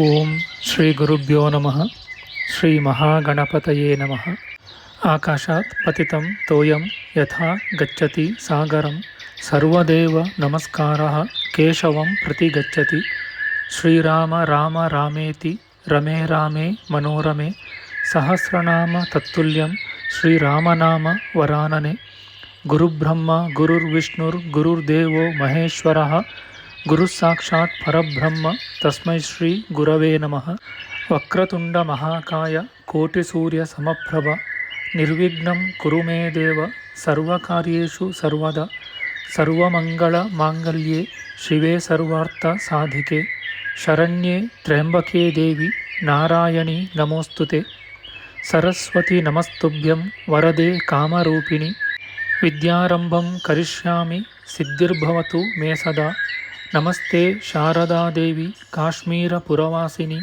ಓಂ ಶ್ರೀ ಗುರುಭ್ಯೋ ನಮಃ. ಶ್ರೀ ಮಹಾಗಣಪತಯೇ ನಮಃ. ಆಕಾಶಾತ್ ಪತಿತಂ ತೋಯಂ ಯಥಾ ಗಚ್ಚತಿ ಸಾಗರಂ ಸರ್ವದೇವ ನಮಸ್ಕಾರಃ ಕೇಶವಂ ಪ್ರತಿ ಗಚ್ಚತಿ. ಶ್ರೀರಾಮ ರಾಮ ರಾಮೇತಿ ರಮೇ ರಾಮೇ ಮನೋರಮೆ ಸಹಸ್ರನಾಮ ತತ್ತುಲ್ಯಂ ಶ್ರೀರಾಮನಾಮ ವರಾನನೆ. ಗುರುಬ್ರಹ್ಮ ಗುರುರ್ವಿಷ್ಣುರ್ ಗುರುರ್ದೇವೋ ಮಹೇಶ್ವರಃ ಗುರು ಸಾಕ್ಷಾತ್ ಪರಬ್ರಹ್ಮ ತಸ್ಮೈ ಶ್ರೀ ಗುರವೇ ನಮಃ. ವಕ್ರತುಂಡ ಮಹಾಕಾಯ ಕೋಟಿ ಸೂರ್ಯ ಸಮಪ್ರಭ ನಿರ್ವಿಘ್ನಂ ಕುರು ಮೇ ದೇವ ಸರ್ವಕಾರ್ಯೇಷು ಸರ್ವದಾ. ಸರ್ವಮಂಗಳ ಮಾಂಗಲ್ಯೆ ಶಿವೆ ಸರ್ವಾರ್ಥ ಸಾಧಿಕೆ ಶರಣ್ಯೆ ತ್ರ್ಯಂಬಕೆ ದೇವಿ ನಾರಾಯಣಿ ನಮೋಸ್ತುತೆ. ಸರಸ್ವತಿ ನಮಸ್ತುಭ್ಯಂ ವರದೆ ಕಾಮರೂಪಿಣಿ ವಿದ್ಯಾರಂಭಂ ಕರಿಷ್ಯಾಮಿ ಸಿದ್ಧಿರ್ಭವತು ಮೇ ಸದಾ. ನಮಸ್ತೆ ಶಾರದಾದೇವಿ ಕಾಶ್ಮೀರಪುರವಾಸಿನಿ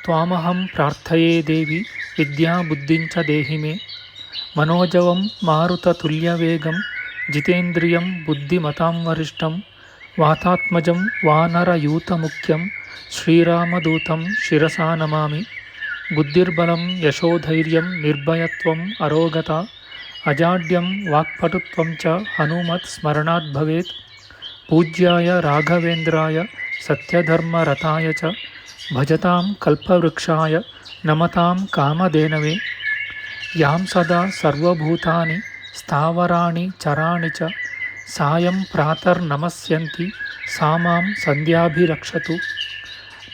ತ್ವಾಮಹಂ ಪ್ರಾರ್ಥಯೇ ದೇವಿ ವಿದ್ಯಾಬುದ್ಧಿಂಚ ದೇಹಿ ಮೇ. ಮನೋಜವಂ ಮಾರುತತುಲ್ಯವೇಗಂ ಜಿತೇಂದ್ರಿಯಂ ಬುದ್ಧಿಮತಾಂ ವರಿಷ್ಠಂ ವಾತಾತ್ಮಜಂ ವಾನರಯೂಥಮುಖ್ಯಂ ಶ್ರೀರಾಮದೂತಂ ಶಿರಸಾ ನಮಾಮಿ. ಬುದ್ಧಿರ್ಬಲಂ ಯಶೋಧೈರ್ಯಂ ನಿರ್ಭಯತ್ವಂ ಅರೋಗತಾ ಅಜಾಡ್ಯಂ ವಾಕ್ಪಟುತ್ವಂ ಚ ಹನುಮತ್ ಸ್ಮರಣಾತ್ ಭವೇತ್. ಪೂಜ್ಯಾಯ ರಾಘವೇಂದ್ರಾಯ ಸತ್ಯಧರ್ಮರತಾಯ ಚ ಭಜತಾಂ ಕಲ್ಪವೃಕ್ಷಾಯ ನಮತಾಂ ಕಾಮಧೇನವೇ. ಯಾಂ ಸದಾ ಸರ್ವಭೂತಾನಿ ಸ್ಥಾವರಾಣಿ ಚರಾಣಿ ಚ ಸಾಯಂ ಪ್ರಾತರ್ನಮಸ್ಯಂತಿ ಸಾ ಮಾಂ ಸಂಧ್ಯಾಭಿರಕ್ಷತು.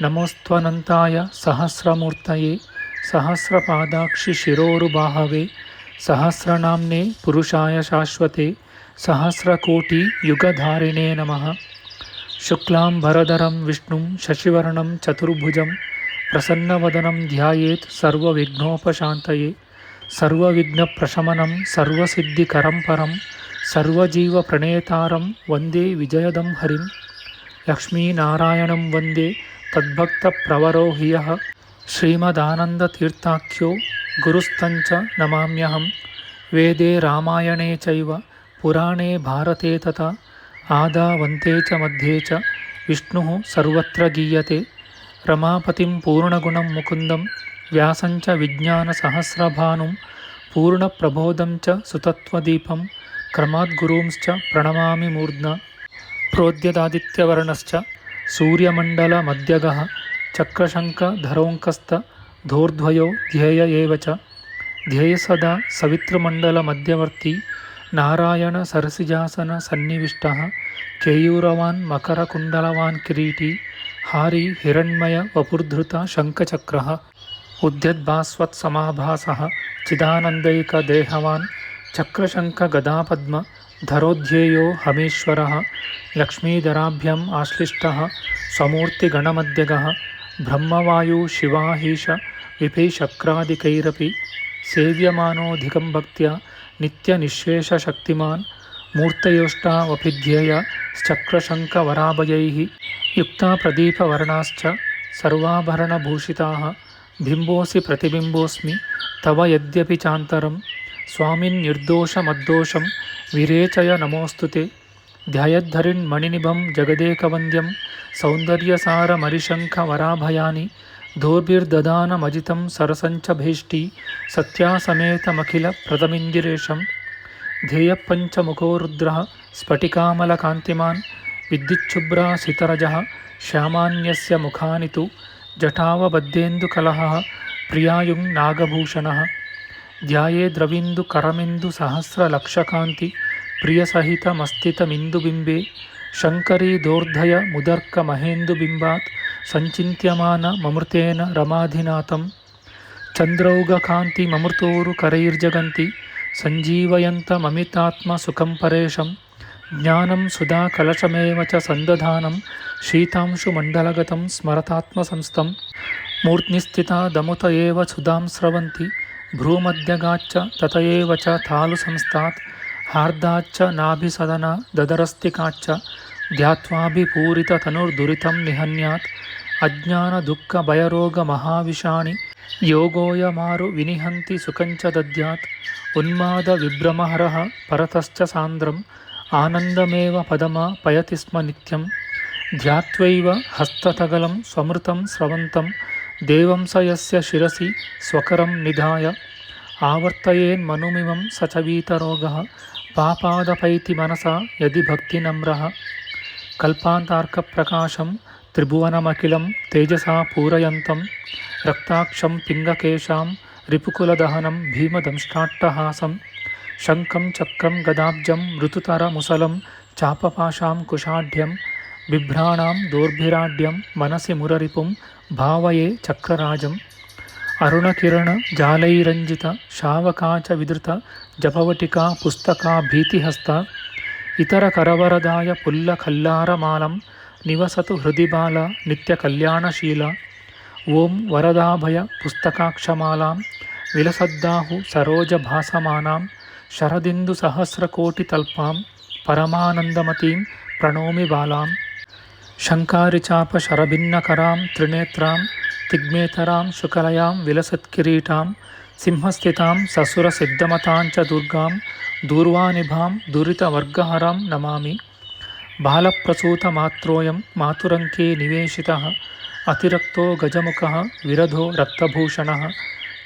ನಮೋಸ್ತ್ವನಂತಾಯ ಸಹಸ್ರಮೂರ್ತಯೇ ಸಹಸ್ರಪಾದಾಕ್ಷಿ ಶಿರೋರುಬಾಹವೇ ಸಹಸ್ರನಾಮ್ನೇ ಪುರುಷಾಯ ಶಾಶ್ವತೆ ಸಹಸ್ರಕೋಟಿ ಯುಗಧಾರಿಣೇ ನಮಃ. ಶುಕ್ಲಾಂಬರಧರಂ ವಿಷ್ಣುಂ ಶಶಿವರ್ಣಂ ಚತುರ್ಭುಜಂ ಪ್ರಸನ್ನವದನಂ ಧ್ಯಾಯೇತ್ ಸರ್ವವಿಘ್ನೋಪಶಾಂತಯೇ. ಸರ್ವವಿಘ್ನಪ್ರಶಮನಂ ಸರ್ವಸಿದ್ಧಿಕರಂ ಪರಂ ಸರ್ವಜೀವಪ್ರಣೇತಾರಂ ವಂದೇ ವಿಜಯದಂ ಹರಿಂ. ಲಕ್ಷ್ಮೀನಾರಾಯಣಂ ವಂದೇ ತದ್ಭಕ್ತಪ್ರವರೋ ಹಿಯಃ ಶ್ರೀಮದಾನಂದತೀರ್ಥಾಖ್ಯೋ ಗುರುಸ್ತಂಚ ನಮಾಮ್ಯಹಂ. ವೇದೇ ರಾಮಾಯಣೇ ಚೈವ ಪುರಾಣೇ ಭಾರತೆ ತಥಾ ಆದಾವಂತೆ ಚ ಮಧ್ಯೆ ಚ ವಿಷ್ಣುಃ ಸರ್ವತ್ರ ಗೀಯತೆ. ರಮಾಪತಿಂ ಪೂರ್ಣಗುಣಂ ಮುಕುಂದಂ ವ್ಯಾಸಂಚ ವಿಜ್ಞಾನಸಹಸ್ರಭಾನುಂ ಪೂರ್ಣಪ್ರಬೋಧಂ ಚ ಸುತತ್ವದೀಪಂ ಕ್ರಮಾದ್ಗುರೂಂಶ್ಚ ಪ್ರಣಮಾಮಿ ಮೂರ್ಧ್ನಾ. ಪ್ರೋದ್ಯದಾದಿತ್ಯವರ್ಣಶ್ಚ ಸೂರ್ಯಮಂಡಲಮಧ್ಯಗಃ ಚಕ್ರಶಂಖಧರೋಂಕಸ್ಥ ಧೋರ್ಧ್ವಯೋ ಧ್ಯೇಯ ಏವ ಚ. ಧ್ಯೇಯ ಸದಾ ಸವಿತೃಮಂಡಲಮಧ್ಯವರ್ತಿ ನಾರಾಯಣ ಸರಸಿಜಾಸನ ಸನ್ನಿವಿಷ್ಟಃ. ಕೇಯೂರವಾನ್ ಮಕರಕುಂಡಲವಾನ್ ಕಿರೀಟಿ ಹಾರಿ ಹಿರಣ್ಮಯ ವಪುರ್ಧೃತ ಶಂಖಚಕ್ರಃ. ಉದ್ಯದ್ಭಾಸ್ವತ್ಸಮಾಭಾಸಃ ಚಿದಾನಂದೈಕದೇಹವಾನ್ ಚಕ್ರಶಂಖಗದಾಪದ್ಮ ಧರೋಧ್ಯೇಯೋ ಹಮೀಶ್ವರಃ. ಲಕ್ಷ್ಮೀಧರಾಭ್ಯಾಂ ಆಶ್ಲಿಷ್ಟಃ ಸ್ವಮೂರ್ತಿಗಣಮಧ್ಯಗಃ. ಬ್ರಹ್ಮವಾಯು ಶಿವಾಹೀಶ ವಿಪೈಶಕ್ರಾದಿಕೈರಪಿ ಸೇವ್ಯಮಾನೋಧಿಕಂ ಭಕ್ತ್ಯಾ ನಿತ್ಯನಿಶ್ಶೇಷಶಕ್ತಿಮಾನ್. ಮೂರ್ತಯೋಷ್ಟಾವಪಿಧ್ಯೇಯ ಚಕ್ರಶಂಖವರಾಭಯೈಃ ಯುಕ್ತಾ ಪ್ರದೀಪವರ್ಣಾಶ್ಚ ಸರ್ವಾಭರಣಭೂಷಿತಾಃ. ಬಿಂಬೋಸಿ ಪ್ರತಿಬಿಂಬೋಸ್ಮಿ ತವ ಯದ್ಯಪಿ ಚಾಂತರಂ ಸ್ವಾಮಿನ್ನಿರ್ದೋಷಮದ್ದೋಷಂ ವಿರೇಚಯ ನಮೋಸ್ತುತೆ. ಧ್ಯಾಯದ್ಧರಿನ್ಮಣಿನಿಭಂ ಜಗದೇಕವಂದ್ಯಂ ಸೌಂದರ್ಯಸಾರಮರಿಶಂಖವರಾಭಯಾನಿ ಧೋರ್ಭಿರ್ದದಾನಮಜಿತಂ ಸರಸಂಚ ಭೇಷ್ಟಿ ಸತ್ಯಾಸಮೇತಮಖಿಲ ಪ್ರದಮಿಂದಿರೇಶಂ. ಧ್ಯೇಯಪಂಚಮುಖೋ ರುದ್ರಃ ಸ್ಫಟಿಕಾಮಲಕಾಂತಿಮಾನ್ ವಿದ್ಯುಚ್ಛುಭ್ರಾಸಿತರಜಃ ಶ್ಯಾಮಾನ್ಯಸ್ಯ ಮುಖಾನಿ ತು ಜಟಾವಬದ್ಧೇಂದುಕಲಹಃ ಪ್ರಿಯಾಯುಂ ನಾಗಭೂಷಣಃ. ಧ್ಯಾಯೇದ್ರವಿಂದುಕರಮಿಂದು ಸಹಸ್ರಲಕ್ಷಕಾಂತಿ ಪ್ರಿಯಸಹಿತಮಸ್ಥಿತಮಿಂದುಬಿಂಬೆ ಶಂಕರೀ ದೋರ್ಧಯ ಮುದರ್ಕ ಮಹೇಂದುಬಿಂಬಾತ್ ಸಂಚಿಂತ್ಯಮಾನ ಮಮೃತೇನ ರಮಾಧಿನಾಥಂ. ಚಂದ್ರೌಘಕಾಂತಿ ಮಮೃತೋರು ಕರೈರ್ಜಗಂತಿ ಸಂಜೀವಯಂತಮಮಿತಾತ್ಮ ಸುಖಂ ಪರೇಶಂ. ಜ್ಞಾನಂ ಸುಧಾ ಕಲಶಮೇವ ಚ ಸಂದಧಾನಂ ಶೀತಾಂಶು ಮಂಡಲಗತಂ ಸ್ಮರತಾತ್ಮಸಂಸ್ಥಂ. ಮೂರ್ಧ್ನಿಸ್ಥಿತಾ ದಮುತ ಏವ ಸುಧಾಂ ಸ್ರವಂತಿ ಭ್ರೂಮಧ್ಯಗಾಚ್ಚ ತತಯೇವ ಚ ತಾಲು ಸಂಸ್ಥಾತ್. ಹಾರ್ದಾಚ್ಚ ನಾಭಿಸದನ ದದರಸ್ತಿಕಾಚ್ಚ ಧ್ಯಾತ್ವಾಭಿಪೂರಿತತನುರ್ದುರಿತಂ ನಿಹನ್ಯಾತ್. ಅಜ್ಞಾನ ದುಃಖ ಭಯರೋಗ ಮಹಾವಿಷಾಣಿ ಯೋಗೋಯಮಾರು ವಿನಿಹಂತಿ ಸುಖಂಚ ದದ್ಯಾತ್. ಉನ್ಮಾದ ವಿಭ್ರಮಹರಃ ಪರತಶ್ಚ ಸಾಂದ್ರಂ ಆನಂದಮೇವ ಪದಮ ಪಯತಿ ಸ್ಮ ನಿತ್ಯಂ. ಧ್ಯಾತ್ವೈವ ಹಸ್ತತಗಲಂ ಸ್ವಮೃತಂ ಸ್ರವಂತಂ ದೇವಂ ಸ ಯಸ್ಯ ಶಿರಸಿ ಸ್ವಕರಂ ನಿಧಾಯ ಆವರ್ತಯೇನ್ಮನುಮಿಮಂ ಸ ಚ ವೀತರೋಗಃ ಪಾಪಾದಪೈತಿ ಮನಸಾ ಯದಿ ಭಕ್ತಿನಮ್ರಃ ಕಲ್ಪಾಂತಾರ್ಕಪ್ರಕಾಶಂ ತ್ರಿಭುವನಮಖಿಲಂ ತೇಜಸಾ ಪೂರಯಂತಂ ರಕ್ತಾಕ್ಷಂ ಪಿಂಗಕೇಶಾಂ ರಿಪುಕುಲದಹನಂ ಭೀಮದಂಷ್ಟ್ರಾಟ್ಟಹಾಸಂ ಶಂಖಂ ಚಕ್ರಂ ಗದಾಬ್ಜಂ ಋತುತರಮುಸಲಂ ಚಾಪಪಾಶಾಂ ಕುಶಾಢ್ಯಂ ಬಿಭ್ರಾಣಾಂ ದೌರ್ಭಿರಾಢ್ಯಂ ಮನಸಿ ಮುರರಿಪುಂ ಭಾವಯೇ ಚಕ್ರರಾಜಂ ಅರುಣಕಿರಣ ಜಾಲೈರಂಜಿತ ಶಾವಕಾಚ ವಿಧೃತ ಜಪವಟಿಕಾ ಪುಸ್ತಕಾ ಭೀತಿಹಸ್ತ ಇತರ ಕರವರದಾಯ ಪುಲ್ಲ ಖಲ್ಲಾರಮಾಲಂ ನಿವಸತು ಹೃದಿ ಬಾಲ ನಿತ್ಯ ಕಲ್ಯಾಣಶೀಲ ಓಂ ವರದಾಭಯ ಪುಸ್ತಕಾಕ್ಷಮಾಲಾಂ ವಿಲಸದ್ದಾಹು ಸರೋಜ ಭಾಸಮಾನಾಂ ಶರದಿಂದು ಸಹಸ್ರಕೋಟಿ ತಲ್ಪಾಂ ಪರಮಾನಂದಮತೀಂ ಪ್ರಣೋಮಿ ಬಾಲಾಂ ಶಂಕಾರಿಚಾಪ ಶರಭಿನ್ನಕರಾಂ ತ್ರಿನೇತ್ರಾಂ ತಿಗ್ಮೇತರಾಂ ಶುಕಲಯಾಂ ವಿಲಸತ್ಕಿರೀಟಾಂ ಸಿಂಹಸ್ಥಿತಾಂ ಸಸುರಸಿದ್ಧಮತಾಂಚ ದುರ್ಗಾಂ ದೂರ್ವಾನಿಭಾಂ ದುರಿತವರ್ಗಹರಾಂ ನಮಾಮಿ ಬಾಲಪ್ರಸೂತ ಮಾತ್ರೋಯಂ ಮಾತುರಂಕೆ ನಿವೇಶಿತಃ ಅತಿರಕ್ತೋ ಗಜಮುಖಃ ವಿರಧೋ ರಕ್ತಭೂಷಣಃ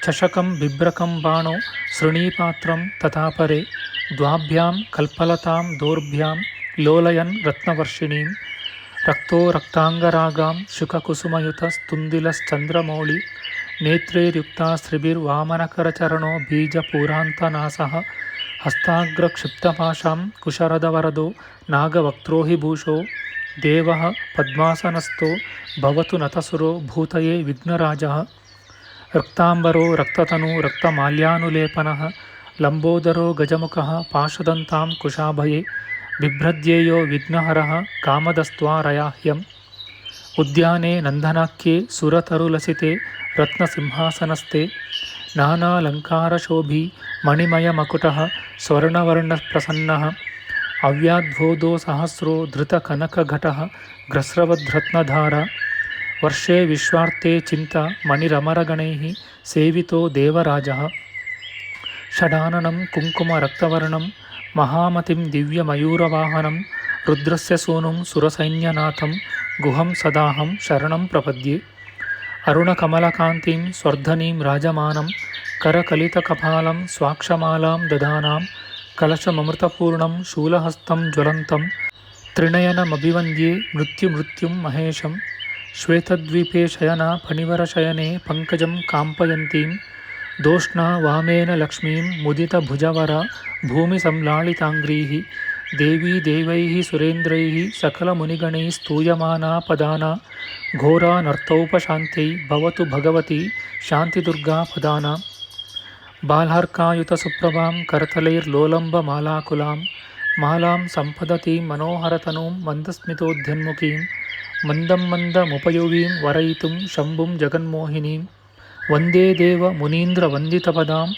ಚಷಕಂ ಬಿಭ್ರಕಂ ಬಾಣೋ ಸೃಣೀಪಾತ್ರಂ ತಥಾಪರೆ ದ್ವಾಭ್ಯಾಂ ಕಲ್ಪಲತಾಂ ದೌರ್ಭ್ಯಾಂ ಲೋಲಯನ್ ರತ್ನವರ್ಷಿಣೀಂ ರಕ್ತೋ ರಕ್ತಾಂಗರಾಗಾಂ ಶುಕಕುಸುಮಯುತಸ್ತುಂದಿಲಶ್ಚಂದ್ರಮೌಳಿ ನೇತ್ರೈರ್ಯುಕ್ತಾಸ್ತ್ರಿಭಿರ್ವಾಮನಕರಚರಣೋ ಬೀಜಪೂರಾन्तನಾಸಃ ಹಸ್ತಾಗ್ರಕ್ಷಿಪ್ತಪಾಶಾಂ ಕುಶರದವರದೋ ನಾಗವಕ್ತ್ರೋ ಹಿ ಭೂಷೋ ದೇವಃ ಪದ್ಮಾಸನಸ್ಥೋ ಭವತು ನತಸುರೋ ಭೂತಯೇ ವಿಘ್ನರಾಜಃ ರಕ್ತಾಂಬರೋ ರಕ್ತತನೂ ರಕ್ತಮಾಲ್ಯಾನುಲೇಪನಃ ಲಂಬೋದರೋ ಗಜಮುಖಃ ಪಾಶದಂತಾಂ ಕುಶಾಭಯೇ ಬಿಭ್ರದ್ಯೇಯೋ ವಿಘ್ನಹರಃ ಕಾಮದಸ್ತ್ವಾರಯಾಹ್ಯಂ ಉದ್ಯಾನೆ ನಂದನಾಖ್ಯೆ ಸುರತರುಲಸಿತೆ ರತ್ನಸಿಂಹಾಸನಸ್ಥೆ ನಾನಾಲಂಕಾರಶೋಭಿ ಮಣಿಮಯಮಕುಟಃ ಸ್ವರ್ಣವರ್ಣಪ್ರಸನ್ನಃ ಅವ್ಯಾದ್ಭೋದೋ ಸಹಸ್ರೋ ಧೃತಕನಕಘಟಃ ಗ್ರಸ್ರವದ್ರತ್ನಧಾರ ವರ್ಷೇ ವಿಶ್ವಾರ್ತೆ ಚಿಂತ ಮಣಿರಮರಗಣೈಃ ಸೇವಿತೋ ದೇವರಾಜಃ ಷಡಾನನಂ ಕುಂಕುಮರಕ್ತವರ್ಣಂ ಮಹಾಮತಿಂ ದಿವ್ಯಮಯೂರವಾಹನಂ ರುದ್ರಸ್ಯ ಸೂನುಂ ಸುರಸೈನ್ಯನಾಥಂ ಗುಹಂ ಸದಾಹಂ ಶರಣಂ ಪ್ರಪದ್ಯೆ ಅರುಣಕಮಲಕಾಂತಿಂ ಸ್ವರ್ಧನೀಂ ರಾಜಮಾನಂ ಕರಕಲಿತಕಪಾಲಂ ಸ್ವಾಕ್ಷಮಾಲಾಂ ದಧಾನಾಂ ಕಲಶಮಮೃತಪೂರ್ಣಂ ಶೂಲಹಸ್तं ಜ್ವಲಂतं ತ್ರಿನಯನಮಭಿವಂದ್ಯೆ ಮೃತ್ಯುಂ ಮಹೇಶಂ ಶ್ವೇತದ್ವೀಪೇ ಶಯನ ಫಣಿವರಶಯನೆ ಪಂಕಜಂ ಕಾಂಪಯಂತೀಂ ದೋಷ್ಣಾ ವಾಮೇನ ಲಕ್ಷ್ಮೀಂ ಮುದಿತಭುಜವರ ಭೂಮಿಸಂಲಾಳಿತಾಂಗ್ರೀಃ ದೇವೀ ದೇವೈಃ ಸುರೇಂದ್ರೈಃ ಸಕಲಮುನಿಗಣೈಃ ಸ್ತೂಯಮಾನಾ ಪದಾನ ಘೋರಾ ನರ್ತೌಪಶಾಂತ್ಯೈ ಭವತು ಭಗವತಿ ಶಾಂತಿದುರ್ಗಾ ಪದಾನ ಬಾಲಾರ್ಕಾಯುತಸುಪ್ರಭಾಂ ಕರತಲೈರ್ಲೋಲಂಬಮಾಲಾಕುಲಾಂ ಮಾಲಾಂ ಸಂಪದತೀಂ ಮನೋಹರತನೂಂ ಮಂದಸ್ಮಿತೋದ್ಯನ್ಮುಖೀಂ ಮಂದಂ ಮಂದಮುಪಯುವೀಂ ವರಯಿತುಂ ಶಂಭುಂ ಜಗನ್ಮೋಹಿನೀಂ ವಂದೇ ದೇವ ಮುನೀಂದ್ರವಂದಿತಪದಾಂ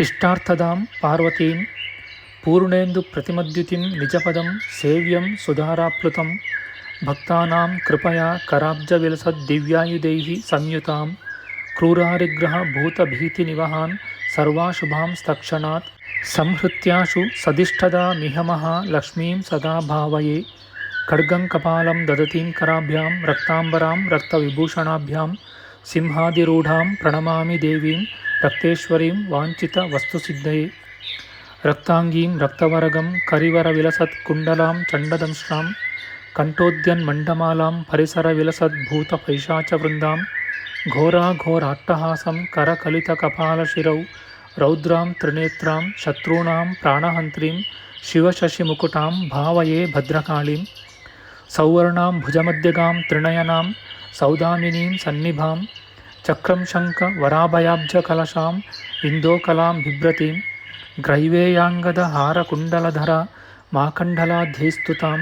ಇಷ್ಟಾರ್ಥದಾಂ ಪಾರ್ವತೀಂ ಪೂರ್ಣೇಂದು ಪ್ರತಿಮದ್ಯುತಿಂ ನಿಜಪದಂ ಸೇವ್ಯಂ ಸುಧಾರಾಪ್ಲುತಂ ಭಕ್ತಾನಾಂ ಕೃಪಯಾ ಕರಾಬ್ಜವಿಲಸದ್ದಿವ್ಯಾಯುಧೈಃ ಸಂಯುತಾಂ ಕ್ರೂರಾರಿಗ್ರಹ ಭೂತಭೀತಿನಿವಹಾನ್ ಸರ್ವಾಶುಭಾಂ ತಕ್ಷಣಾತ್ ಸಂಹೃತ್ಯಾಶು ಸದಿಷ್ಠದಾ ಮಿಹಮಃ ಲಕ್ಷ್ಮೀಂ ಸದಾ ಭಾವಯೇ ಖಡ್ಗಂ ಕಪಾಲಂ ದದತೀಂ ಕರಾಭ್ಯಾಂ ರಕ್ತಾಂಬರಾಂ ರಕ್ತವಿಭೂಷಣಾಭ್ಯಾಂ ಸಿಂಹಾದಿರೂಢಾಂ ಪ್ರಣಮಾಮಿ ದೇವೀಂ ರಕ್ತೇಶ್ವರೀಂ ವಾಂಛಿತ ವಸ್ತುಸಿದ್ಧಯೇ ರಕ್ತಾಂಗೀಂ ರಕ್ತವರಗಂ ಕರಿವರವಿಲಸತ್ ಕುಂಡಲಾಂ ಚಂಡದಂಶ್ರಾಂ ಕಂಠೋದ್ಯನ್ಮಂಡಮಾಲಾಂ ಪರಿಸರವಿಲಸದ್ಭೂತಪೈಶಾಚವೃಂದಾಂ ಘೋರಾಘೋರಾಟ್ಟಹಾಸಂ ಕರಕಲಿತಕಪಾಲಶಿರೌ ರೌದ್ರಾಂ ತ್ರಿನೇತ್ರಾಂ ಶತ್ರುಣಾಂ ಪ್ರಾಣಹಂತ್ರೀಂ ಶಿವಶಶಿಮುಕುಟಾಂ ಭಾವಯೇ ಭದ್ರಕಾಳೀಂ ಸೌವರ್ಣಾಂ ಭುಜಮಧ್ಯಗಾಂ ತ್ರಿನಯನಾಂ ಸೌದಾಮಿನೀಂ ಸನ್ನಿಭಾಂ ಚಕ್ರಂ ಶಂಖ ವರಾಭಯಾಬ್ಜಕಲಶಾಂ ಇಂದೋಕಲಾಂ ಬಿಭ್ರತೀಂ ಗ್ರೈವೇಯಾಂಗದ ಹಾರಕುಂಡಲಧರ ಮಾಕಂಡಲಾಧ್ಯೈಸ್ತುತಾಂ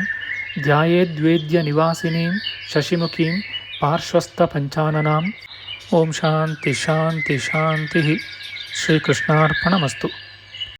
ಧ್ಯಾಯೇದ್ವೇದ್ಯ ನಿವಾಸಿನೀಂ ಶಶಿಮುಖೀಂ ಪಾರ್ಶ್ವಸ್ಥಪಂಚಾನನಾಂ ಓಂ ಶಾಂತಿ ಶಾಂತಿ ಶಾಂತಿ ಶ್ರೀಕೃಷ್ಣಾರ್ಪಣಮಸ್ತು.